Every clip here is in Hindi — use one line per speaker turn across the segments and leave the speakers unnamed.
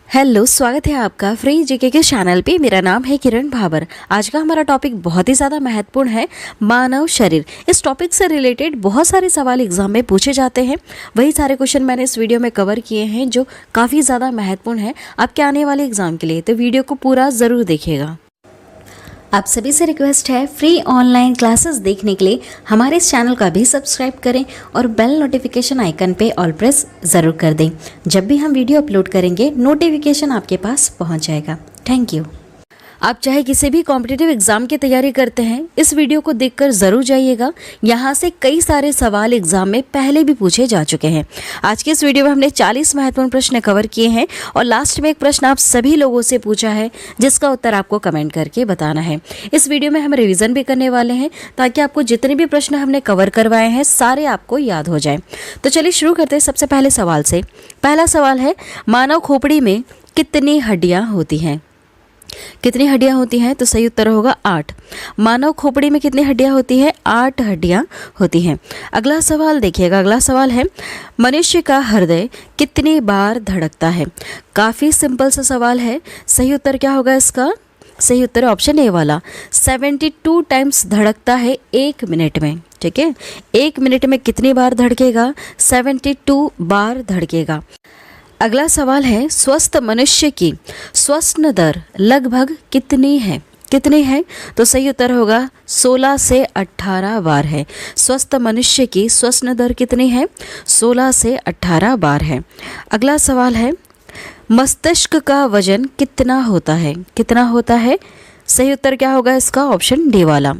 हेलो, स्वागत है आपका फ्री जीके के चैनल पे। मेरा नाम है किरण भाबर। आज का हमारा टॉपिक बहुत ही ज़्यादा महत्वपूर्ण है, मानव शरीर। इस टॉपिक से रिलेटेड बहुत सारे सवाल एग्जाम में पूछे जाते हैं। वही सारे क्वेश्चन मैंने इस वीडियो में कवर किए हैं जो काफ़ी ज़्यादा महत्वपूर्ण है आपके आने वाले एग्जाम के लिए, तो वीडियो को पूरा ज़रूर देखिएगा। आप सभी से रिक्वेस्ट है, फ्री ऑनलाइन क्लासेस देखने के लिए हमारे इस चैनल का भी सब्सक्राइब करें और बेल नोटिफिकेशन आइकन पे ऑल प्रेस ज़रूर कर दें। जब भी हम वीडियो अपलोड करेंगे नोटिफिकेशन आपके पास पहुंच जाएगा। Thank you. आप चाहे किसी भी कॉम्पिटिटिव एग्जाम की तैयारी करते हैं, इस वीडियो को देखकर ज़रूर जाइएगा। यहाँ से कई सारे सवाल एग्जाम में पहले भी पूछे जा चुके हैं। आज के इस वीडियो में हमने 40 महत्वपूर्ण प्रश्न कवर किए हैं और लास्ट में एक प्रश्न आप सभी लोगों से पूछा है जिसका उत्तर आपको कमेंट करके बताना है। इस वीडियो में हम रिविज़न भी करने वाले हैं ताकि आपको जितने भी प्रश्न हमने कवर करवाए हैं सारे आपको याद हो जाए। तो चलिए शुरू करते हैं सबसे पहले सवाल से। पहला सवाल है, मानव खोपड़ी में कितनी हड्डियाँ होती हैं? कितनी हड्डियां होती हैं? तो सही उत्तर होगा 8। मानव खोपड़ी में कितनी हड्डियां होती है? 8 हड्डियां होती हैं। अगला सवाल देखिएगा। अगला सवाल है, मनुष्य का हृदय कितनी बार धड़कता है? काफ़ी सिंपल सा सवाल है। सही उत्तर क्या होगा इसका? सही उत्तर ऑप्शन ए वाला, 72 टाइम्स धड़कता है 1 मिनट में। ठीक है, 1 मिनट में कितनी बार धड़केगा? 72 बार धड़केगा। अगला सवाल है, स्वस्थ मनुष्य की श्वसन दर लगभग कितनी है? कितनी है? तो सही उत्तर होगा 16 से 18 बार है। स्वस्थ मनुष्य की श्वसन दर कितनी है? 16 से 18 बार है। अगला सवाल है, मस्तिष्क का वजन कितना होता है? कितना होता है? सही उत्तर क्या होगा इसका? ऑप्शन डी वाला,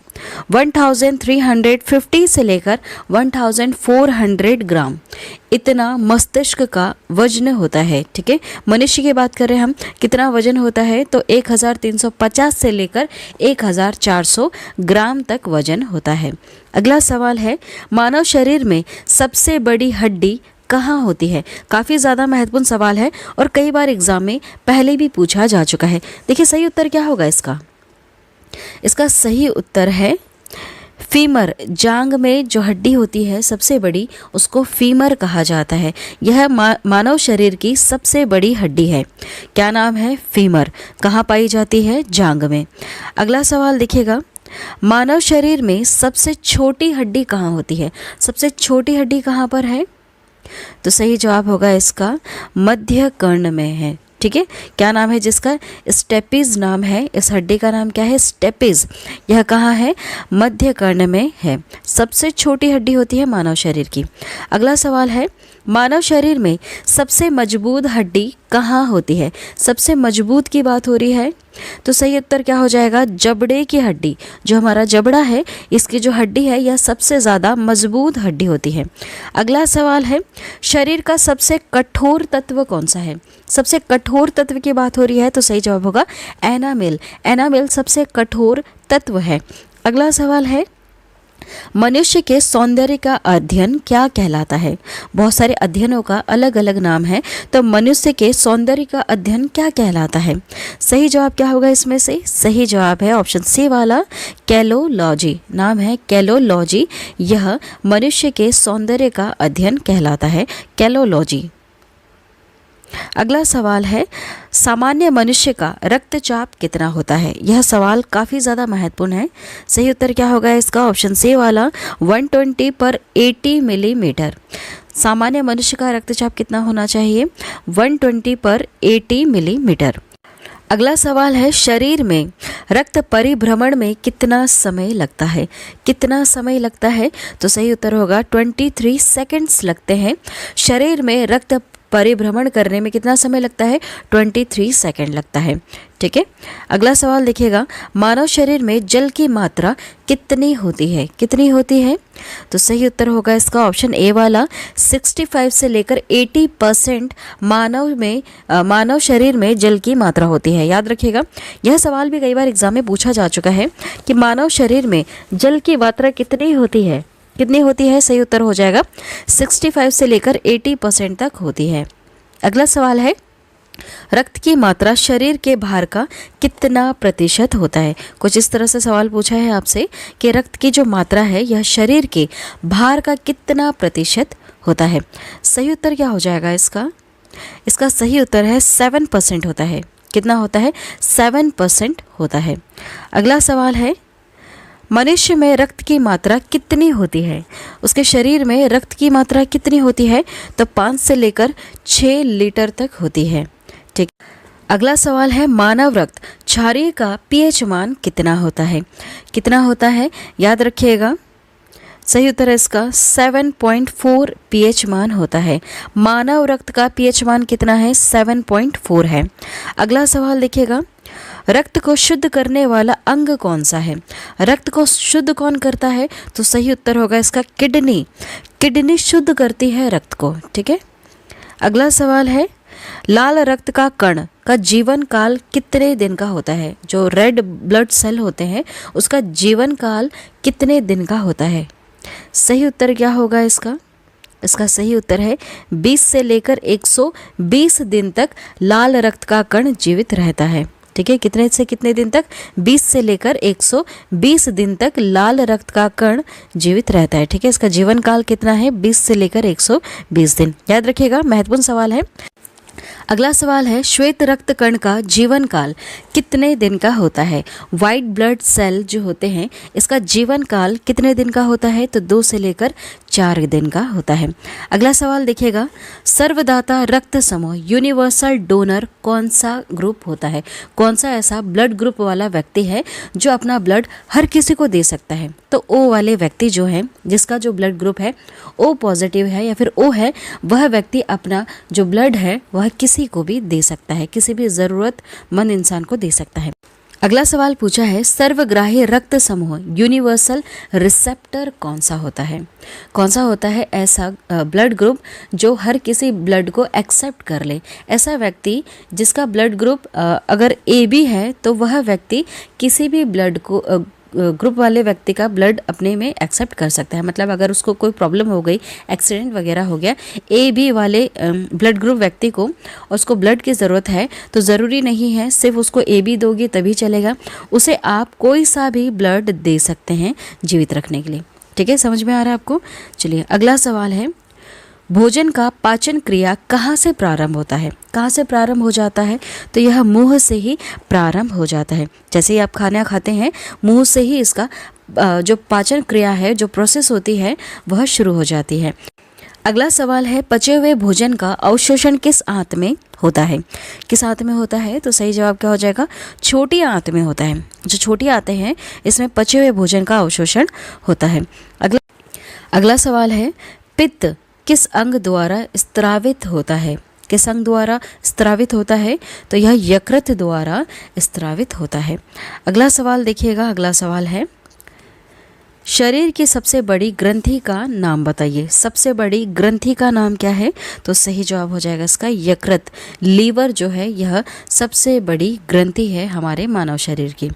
1350 से लेकर 1400 ग्राम इतना मस्तिष्क का वजन होता है। ठीक है, मनुष्य की बात करें हम, कितना वजन होता है? तो 1350 से लेकर 1400 ग्राम तक वजन होता है। अगला सवाल है, मानव शरीर में सबसे बड़ी हड्डी कहाँ होती है? काफ़ी ज़्यादा महत्वपूर्ण सवाल है और कई बार एग्जाम में पहले भी पूछा जा चुका है। देखिए सही उत्तर क्या होगा इसका? इसका सही उत्तर है फीमर। जांग में जो हड्डी होती है सबसे बड़ी, उसको फीमर कहा जाता है। यह मानव शरीर की सबसे बड़ी हड्डी है। क्या नाम है? फीमर। कहाँ पाई जाती है? जांग में। अगला सवाल देखिएगा, मानव शरीर में सबसे छोटी हड्डी कहाँ होती है? सबसे छोटी हड्डी कहाँ पर है? तो सही जवाब होगा इसका मध्य कर्ण में है। ठीक है, क्या नाम है जिसका? स्टेपिज नाम है। इस हड्डी का नाम क्या है? स्टेपिज। यह कहाँ है? मध्य कर्ण में है। सबसे छोटी हड्डी होती है मानव शरीर की। अगला सवाल है, मानव शरीर में सबसे मजबूत हड्डी कहाँ होती है? सबसे मजबूत की बात हो रही है, तो सही उत्तर क्या हो जाएगा? जबड़े की हड्डी। जो हमारा जबड़ा है, इसकी जो हड्डी है यह सबसे ज़्यादा मजबूत हड्डी होती है। अगला सवाल है, शरीर का सबसे कठोर तत्व कौन सा है? सबसे कठोर तत्व की बात हो रही है, तो सही जवाब होगा एनामेल। एनामेल सबसे कठोर तत्व है। अगला सवाल है, मनुष्य के सौंदर्य का अध्ययन क्या कहलाता है? बहुत सारे अध्ययनों का अलग अलग नाम है, तो मनुष्य के सौंदर्य का अध्ययन क्या कहलाता है? सही जवाब क्या होगा इसमें से? सही जवाब है ऑप्शन सी वाला, कैलोलॉजी। नाम है कैलोलॉजी। यह मनुष्य के सौंदर्य का अध्ययन कहलाता है, कैलोलॉजी। अगला सवाल है, सामान्य मनुष्य का रक्तचाप कितना होता है? यह सवाल काफ़ी ज़्यादा महत्वपूर्ण है। सही उत्तर क्या होगा इसका? ऑप्शन सी वाला, 120/80 मिलीमीटर। सामान्य मनुष्य का रक्तचाप कितना होना चाहिए? 120/80 मिलीमीटर। अगला सवाल है, शरीर में रक्त परिभ्रमण में कितना समय लगता है? कितना समय लगता है? तो सही उत्तर होगा 23 सेकेंड्स लगते हैं। शरीर में रक्त परिभ्रमण करने में कितना समय लगता है? 23 सेकेंड लगता है। ठीक है, अगला सवाल देखिएगा, मानव शरीर में जल की मात्रा कितनी होती है? कितनी होती है? तो सही उत्तर होगा इसका ऑप्शन ए वाला, 65 से लेकर 80% मानव शरीर में जल की मात्रा होती है। याद रखिएगा, यह सवाल भी कई बार एग्जाम में पूछा जा चुका है कि मानव शरीर में जल की मात्रा कितनी होती है? कितनी होती है? सही उत्तर हो जाएगा 65 से लेकर 80% तक होती है। अगला सवाल है, रक्त की मात्रा शरीर के भार का कितना प्रतिशत होता है? कुछ इस तरह से सवाल पूछा है आपसे कि रक्त की जो मात्रा है यह शरीर के भार का कितना प्रतिशत होता है। सही उत्तर क्या हो जाएगा इसका? इसका सही उत्तर है 7% होता है। कितना होता है? 7% होता है। अगला सवाल है, मनुष्य में रक्त की मात्रा कितनी होती है? उसके शरीर में रक्त की मात्रा कितनी होती है? तो 5 से लेकर 6 लीटर तक होती है। ठीक। अगला सवाल है, मानव रक्त क्षारीय का पीएच मान कितना होता है? कितना होता है? याद रखिएगा, सही उत्तर है इसका 7.4 पीएच मान होता है। मानव रक्त का पीएच मान कितना है? 7.4 है। अगला सवाल देखिएगा, रक्त को शुद्ध करने वाला अंग कौन सा है? रक्त को शुद्ध कौन करता है? तो सही उत्तर होगा इसका किडनी। किडनी शुद्ध करती है रक्त को। ठीक है। अगला सवाल है, लाल रक्त का कण का जीवन काल कितने दिन का होता है? जो रेड ब्लड सेल होते हैं उसका जीवन काल कितने दिन का होता है? सही उत्तर क्या होगा इसका? इसका सही उत्तर है 20 से लेकर 120 दिन तक लाल रक्त का कण जीवित रहता है। ठीक है। कितने से कितने दिन तक? 20 से लेकर 120 दिन तक लाल रक्त का कण जीवित रहता है। ठीक है। इसका जीवन काल कितना है? 20 से लेकर 120 दिन। याद रखिएगा, महत्वपूर्ण सवाल है। अगला सवाल है, श्वेत रक्त कण का जीवन काल कितने दिन का होता है? वाइट ब्लड सेल जो होते हैं इसका जीवन काल कितने दिन का होता है? तो 2 से लेकर 4 दिन का होता है। अगला सवाल देखिएगा, सर्वदाता रक्त समूह यूनिवर्सल डोनर कौन सा ग्रुप होता है? कौन सा ऐसा ब्लड ग्रुप वाला व्यक्ति है जो अपना ब्लड हर किसी को दे सकता है? तो ओ वाले व्यक्ति जो है, जिसका जो ब्लड ग्रुप है ओ पॉजिटिव है या फिर ओ है, वह व्यक्ति अपना जो ब्लड है वह किसी को भी दे सकता है, किसी भी ज़रूरतमंद इंसान को दे सकता है। अगला सवाल पूछा है, सर्वग्राही रक्त समूह यूनिवर्सल रिसेप्टर कौन सा होता है? कौन सा होता है ऐसा ब्लड ग्रुप जो हर किसी ब्लड को एक्सेप्ट कर ले? ऐसा व्यक्ति जिसका ब्लड ग्रुप अगर AB है तो वह व्यक्ति किसी भी ब्लड को ग्रुप वाले व्यक्ति का ब्लड अपने में एक्सेप्ट कर सकता है। मतलब अगर उसको कोई प्रॉब्लम हो गई, एक्सीडेंट वगैरह हो गया, AB वाले ब्लड ग्रुप व्यक्ति को और उसको ब्लड की ज़रूरत है, तो ज़रूरी नहीं है सिर्फ उसको AB दोगे तभी चलेगा, उसे आप कोई सा भी ब्लड दे सकते हैं जीवित रखने के लिए। ठीक है, समझ में आ रहा है आपको? चलिए अगला सवाल है, भोजन का पाचन क्रिया कहाँ से प्रारंभ होता है? कहाँ से प्रारंभ हो जाता है? तो यह मुंह से ही प्रारंभ हो जाता है। जैसे ही आप खाना खाते हैं, मुंह से ही इसका जो पाचन क्रिया है, जो प्रोसेस होती है, वह शुरू हो जाती है। अगला सवाल है, पचे हुए भोजन का अवशोषण किस आंत में होता है? किस आंत में होता है? तो सही जवाब क्या हो जाएगा? छोटी आंत में होता है। जो छोटी आंतें हैं इसमें पचे हुए भोजन का अवशोषण होता है। अगला सवाल है, पित्त किस अंग द्वारा स्त्रावित होता है? किस अंग द्वारा स्त्रावित होता है? तो यह यकृत द्वारा स्त्रावित होता है। अगला सवाल देखिएगा, अगला सवाल है, शरीर की सबसे बड़ी ग्रंथि का नाम बताइए। सबसे बड़ी ग्रंथि का नाम क्या है? तो सही जवाब हो जाएगा इसका यकृत। लीवर जो है यह सबसे बड़ी ग्रंथि है हमारे मानव शरीर की।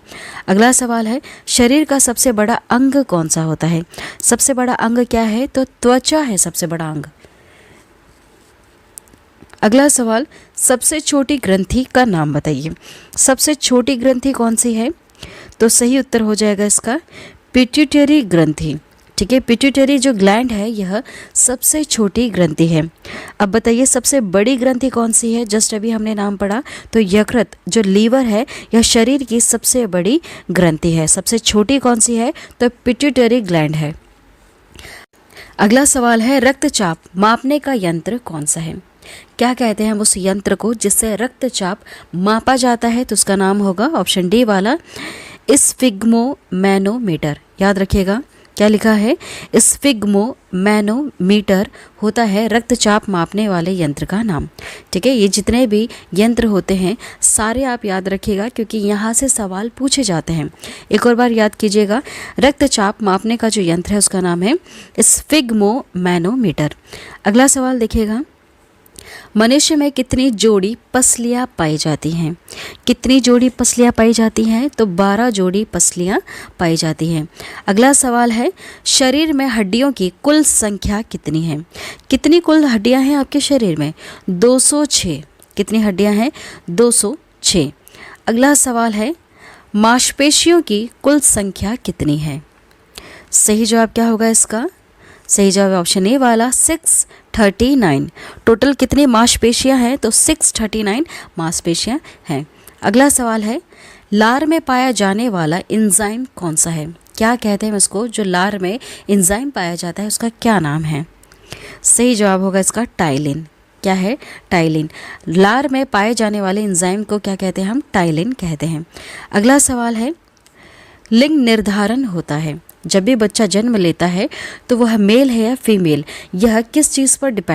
अगला सवाल है, शरीर का सबसे बड़ा अंग कौन सा होता है? सबसे बड़ा अंग क्या है? तो त्वचा है सबसे बड़ा अंग। अगला सवाल, सबसे छोटी ग्रंथि का नाम बताइए। सबसे छोटी ग्रंथि कौन सी है? तो सही उत्तर हो जाएगा इसका पिट्यूटरी ग्रंथि। ठीक है, पिट्यूटरी जो ग्लैंड है यह सबसे छोटी ग्रंथि है। अब बताइए सबसे बड़ी ग्रंथि कौन सी है? जस्ट अभी हमने नाम पढ़ा, तो यकृत जो लीवर है यह शरीर की सबसे बड़ी ग्रंथि है। सबसे छोटी कौन सी है? तो पिट्यूटरी ग्लैंड है। अगला सवाल है, रक्तचाप मापने का यंत्र कौन सा है? क्या कहते हैं हम उस यंत्र को जिससे रक्तचाप मापा जाता है? तो उसका नाम होगा ऑप्शन डी वाला स्फिग्मोमैनोमीटर। याद रखिएगा क्या लिखा है? स्फिग्मोमैनोमीटर होता है रक्तचाप मापने वाले यंत्र का नाम। ठीक है, ये जितने भी यंत्र होते हैं सारे आप याद रखिएगा क्योंकि यहाँ से सवाल पूछे जाते हैं। एक और बार याद कीजिएगा, रक्तचाप मापने का जो यंत्र है उसका नाम है स्फिग्मोमैनोमीटर। अगला सवाल देखिएगा, मनुष्य में कितनी जोड़ी पसलियाँ पाई जाती हैं? कितनी जोड़ी पसलियाँ पाई जाती हैं? तो 12 जोड़ी पसलियाँ पाई जाती हैं। अगला सवाल है, शरीर में हड्डियों की कुल संख्या कितनी है? कितनी कुल हड्डियाँ हैं आपके शरीर में? 206। कितनी हड्डियाँ हैं? 206। अगला सवाल है, मांसपेशियों की कुल संख्या कितनी है? सही जवाब क्या होगा इसका? सही जवाब ऑप्शन ए वाला 6 639। टोटल कितनी मांसपेशियां हैं? तो 639 मांसपेशियां हैं। अगला सवाल है, लार में पाया जाने वाला एंजाइम कौन सा है? क्या कहते हैं उसको? जो लार में एंजाइम पाया जाता है उसका क्या नाम है? सही जवाब होगा इसका टाइलिन। क्या है? टाइलिन। लार में पाए जाने वाले एंजाइम को क्या कहते हैं? हम टाइलिन कहते हैं। अगला सवाल है, लिंग निर्धारण होता है जब भी बच्चा जन्म लेता है तो वह मेल है या फीमेल, यह किस चीज़ पर डिपेंड